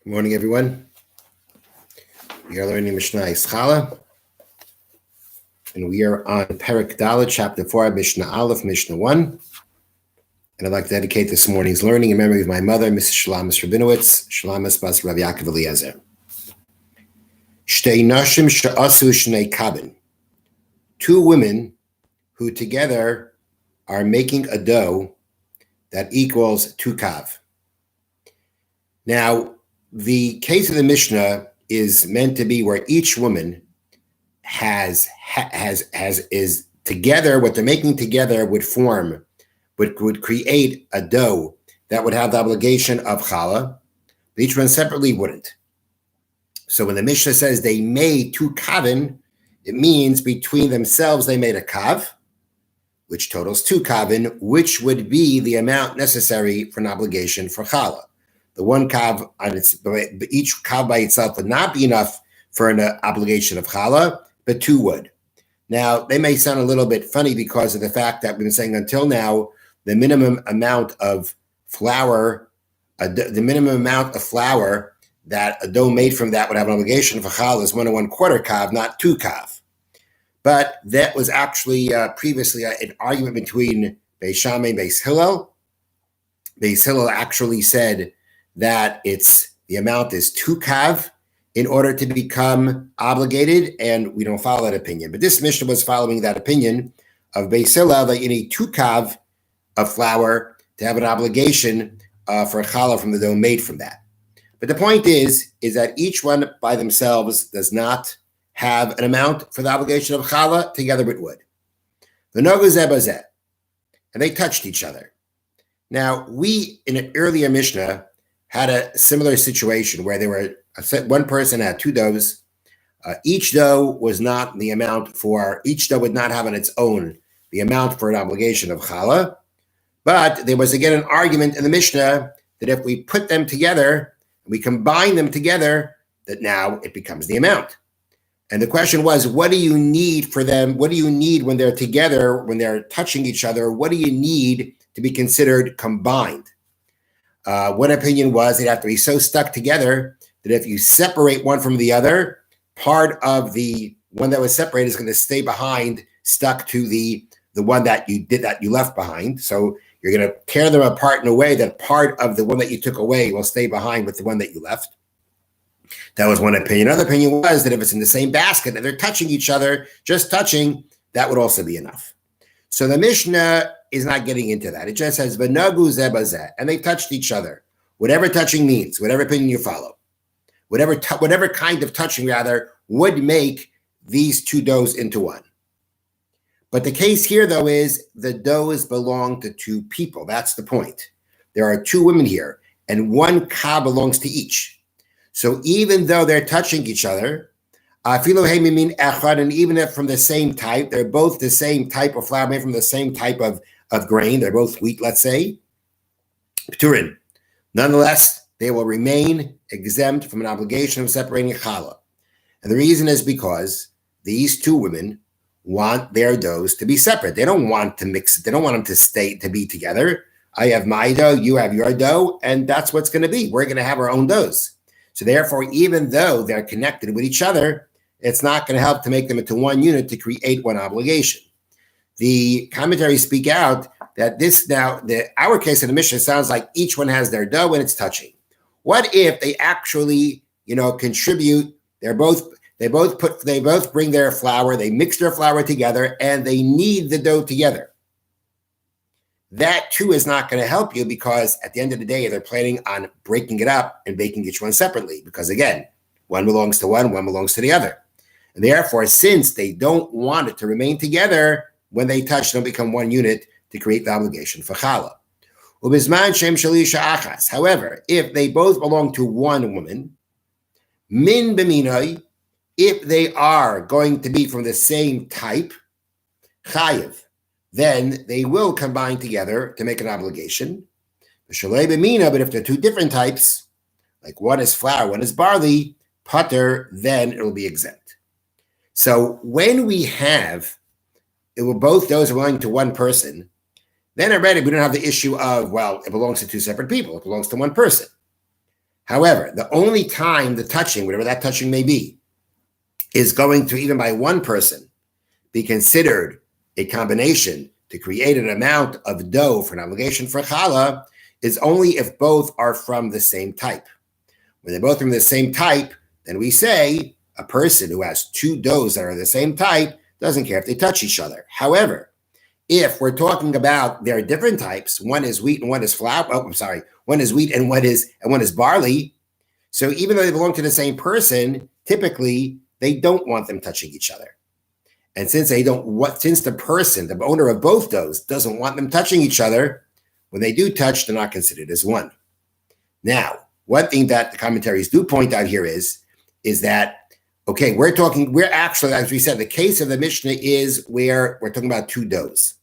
Good morning, everyone. We are learning Mishna Harah, and we are on Perek Dalet, Chapter 4, Mishna Aleph, Mishna 1. And I'd like to dedicate this morning's learning in memory of my mother, Mrs. Shalamis Rabinowitz, Shalamis Bas Rav Yaakov Eliezer. Shtei nashim she'asu shnei kabin. Two women who together are making a dough that equals 2 kav. Now, the case of the Mishnah is meant to be where each woman is together. What they're making together would create a dough that would have the obligation of challah. But each one separately wouldn't. So when the Mishnah says they made 2 kavin, it means between themselves they made a kav, which totals 2 kavin, which would be the amount necessary for an obligation for challah. The 1 kav on each kav by itself would not be enough for an obligation of challah, but 2 would. Now, they may sound a little bit funny because of the fact that we've been saying until now, the minimum amount of flour, that a dough made from that would have an obligation for challah is 1 1/4 kav, not 2 kav. But that was actually previously an argument between Beis Shammai and Beis Hillel. Beis Hillel actually said that the amount is 2 kav in order to become obligated, and we don't follow that opinion. But this Mishnah was following that opinion of Beis Hillel that you need 2 kav of flour to have an obligation for challah from the dough made from that. But the point is that each one by themselves does not have an amount for the obligation of challah, together it would. The nogu zeh bazeh, and they touched each other. Now, we, in an earlier Mishnah, had a similar situation where one person had 2 doughs. Each dough was not the amount each dough would not have on its own the amount for an obligation of challah. But there was again an argument in the Mishnah that if we put them together, we combine them together, that now it becomes the amount. And the question was, what do you need for them? What do you need when they're together, when they're touching each other? What do you need to be considered combined? One opinion was they'd have to be so stuck together that if you separate one from the other, part of the one that was separated is going to stay behind, stuck to the one that you left behind. So you're going to tear them apart in a way that part of the one that you took away will stay behind with the one that you left. That was one opinion. Another opinion was that if it's in the same basket and they're touching each other, just touching, that would also be enough. So the Mishnah is not getting into that. It just says, "V'nagu zeh bazeh," and they touched each other. Whatever touching means, whatever opinion you follow, whatever kind of touching rather would make these 2 doughs into one. But the case here, though, is the doughs belong to 2 people. That's the point. There are 2 women here, and 1 kav belongs to each. So even though they're touching each other, and even if from the same type, they're both the same type of flour, made from the same type of grain, they're both wheat, let's say, Pturin. Nonetheless, they will remain exempt from an obligation of separating challah. And the reason is because these 2 women want their doughs to be separate. They don't want to mix it. They don't want them to be together. I have my dough, you have your dough, and that's what's going to be. We're going to have our own doughs. So therefore, even though they're connected with each other, it's not going to help to make them into one unit to create one obligation. The commentaries speak out that our case in the Mishnah sounds like each one has their dough and it's touching. What if they actually, contribute? They both bring their flour, they mix their flour together, and they knead the dough together. That too is not going to help you because at the end of the day, they're planning on breaking it up and baking each one separately. Because again, one belongs to one belongs to the other. And therefore, since they don't want it to remain together, when they touch, they'll become one unit to create the obligation for challah. However, if they both belong to one woman, min b'minoi, if they are going to be from the same type, chayiv, then they will combine together to make an obligation. But if they're 2 different types, like one is flour, one is barley, pater, then it will be exempt. So when we have, both those belong to one person, then already we don't have the issue of, well, it belongs to 2 separate people. It belongs to one person. However, the only time the touching, whatever that touching may be, is going to, even by one person, be considered a combination to create an amount of dough for an obligation for challah is only if both are from the same type. When they're both from the same type, then we say a person who has two doughs that are the same type doesn't care if they touch each other. However, if we're talking about there are different types, one is wheat and one is flour. Oh, I'm sorry, one is wheat and one is barley. So even though they belong to the same person, typically they don't want them touching each other. And since the person, the owner of both doughs, doesn't want them touching each other, when they do touch, they're not considered as one. Now, one thing that the commentaries do point out here is that, okay, we're actually, as we said, the case of the Mishnah is where we're talking about two doughs.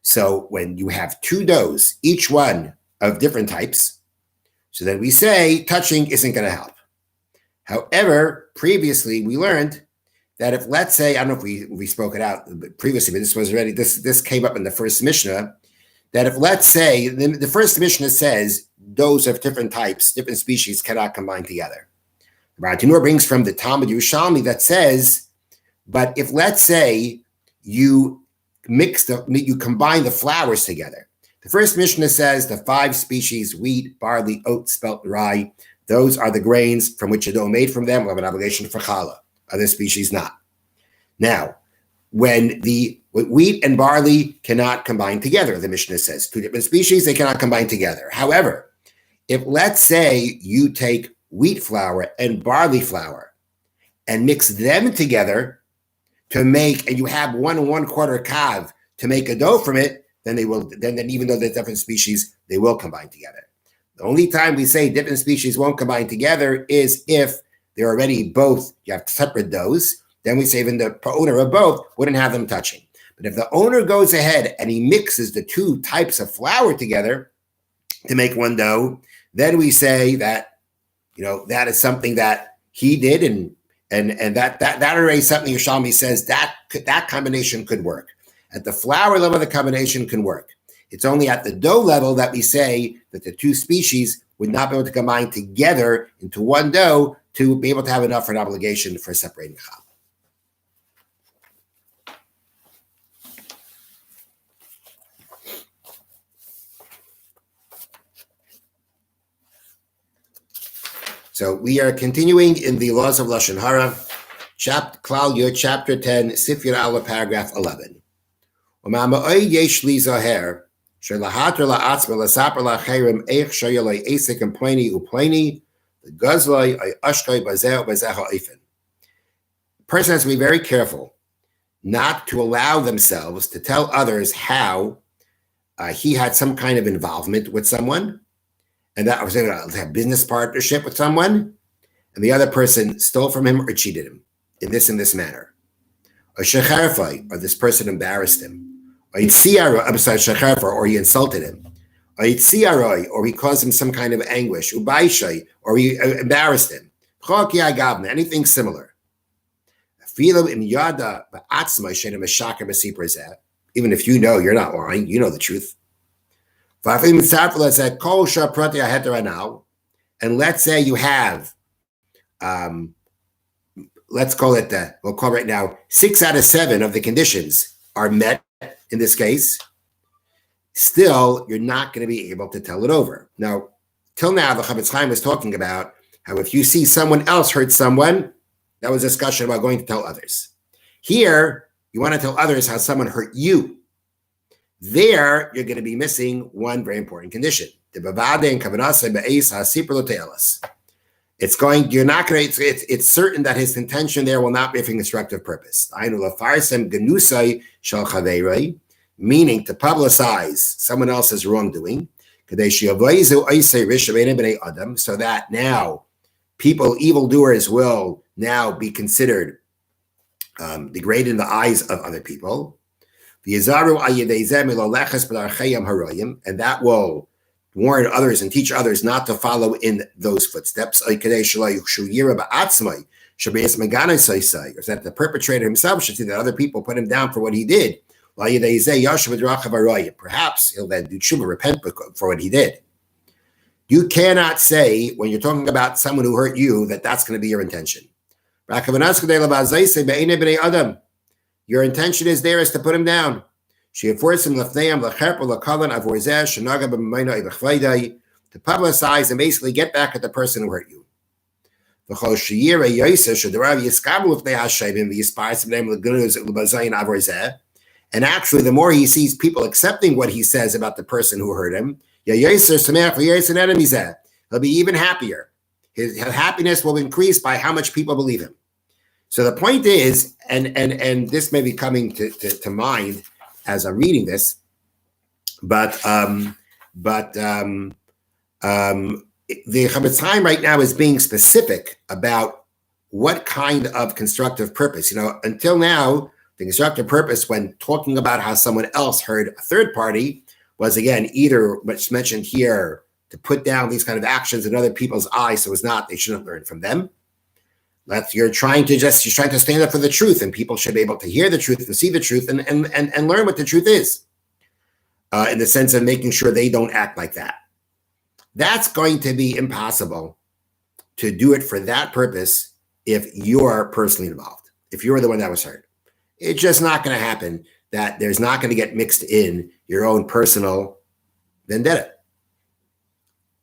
So when you have two doughs, each one of different types, so then we say touching isn't going to help. However, previously we learned that if, let's say, I don't know if we spoke it out previously, but this came up in the first Mishnah, that if, let's say, the first Mishnah says doughs of different types, different species cannot combine together. Ratinur brings from the Talmud Yerushalmi that says, but if, let's say, you combine the flours together. The first Mishnah says the 5 species, wheat, barley, oat, spelt, rye, those are the grains from which a dough made from them will have an obligation for challah. Other species not. Now, when the wheat and barley cannot combine together, the Mishnah says, 2 different species, they cannot combine together. However, if, let's say, you take wheat flour and barley flour and mix them together to make, and you have 1 1/4 kav to make a dough from it, then even though they're different species, they will combine together. The only time we say different species won't combine together is if they're already both, you have separate doughs, then we say even the owner of both wouldn't have them touching. But if the owner goes ahead and he mixes the 2 types of flour together to make one dough, then we say that, that is something that he did, and that already something Yerushalmi says that combination could work. At the flour level, the combination can work. It's only at the dough level that we say that the 2 species would not be able to combine together into one dough to be able to have enough for an obligation for separating challah. So we are continuing in the laws of Lashon Harah, Klal Yud, chapter 10, Sif Yud Aleph, paragraph 11. Person has to be very careful not to allow themselves to tell others how he had some kind of involvement with someone, and that was a business partnership with someone, and the other person stole from him or cheated him in this manner. Or this person embarrassed him. Or he insulted him. Or he caused him some kind of anguish. Or he embarrassed him. Anything similar. Even if you know you're not lying, you know the truth. And let's say you have, let's call it we'll call right now 6 out of 7 of the conditions are met in this case. Still, you're not going to be able to tell it over. Now, till now, the Chavetz Chaim was talking about how if you see someone else hurt someone, that was a discussion about going to tell others. Here, you want to tell others how someone hurt you. There, you're going to be missing one very important condition. It's certain that his intention there will not be for constructive purpose. Meaning to publicize someone else's wrongdoing, so that now evildoers will now be considered degraded in the eyes of other people. And that will warn others and teach others not to follow in those footsteps. Or that the perpetrator himself should see that other people put him down for what he did. Perhaps he'll then do tshuva, repent for what he did. You cannot say when you're talking about someone who hurt you that that's going to be your intention. Your intention is there is to put him down. To publicize and basically get back at the person who hurt you. And actually, the more he sees people accepting what he says about the person who hurt him, he'll be even happier. His happiness will increase by how much people believe him. So the point is, and this may be coming to mind as I'm reading this, but the Chavetz Chaim right now is being specific about what kind of constructive purpose. Until now, the constructive purpose when talking about how someone else hurt a third party was, again, either what's mentioned here, to put down these kind of actions in other people's eyes so they shouldn't learn from them. You're trying to stand up for the truth, and people should be able to hear the truth and see the truth and learn what the truth is, in the sense of making sure they don't act like that. That's going to be impossible to do it for that purpose if you're personally involved, if you're the one that was hurt. It's just not going to happen. That there's not going to get mixed in your own personal vendetta.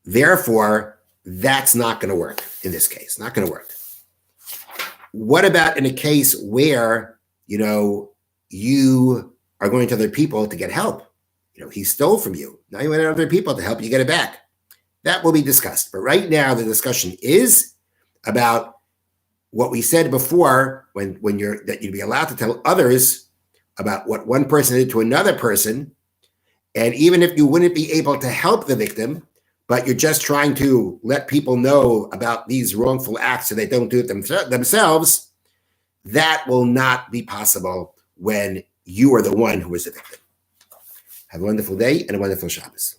Therefore, that's not going to work in this case. Not going to work. What about in a case where, you are going to other people to get help? He stole from you. Now you went to other people to help you get it back. That will be discussed. But right now, the discussion is about what we said before, when that you'd be allowed to tell others about what one person did to another person. And even if you wouldn't be able to help the victim, but you're just trying to let people know about these wrongful acts so they don't do it themselves, that will not be possible when you are the one who is the victim. Have a wonderful day and a wonderful Shabbos.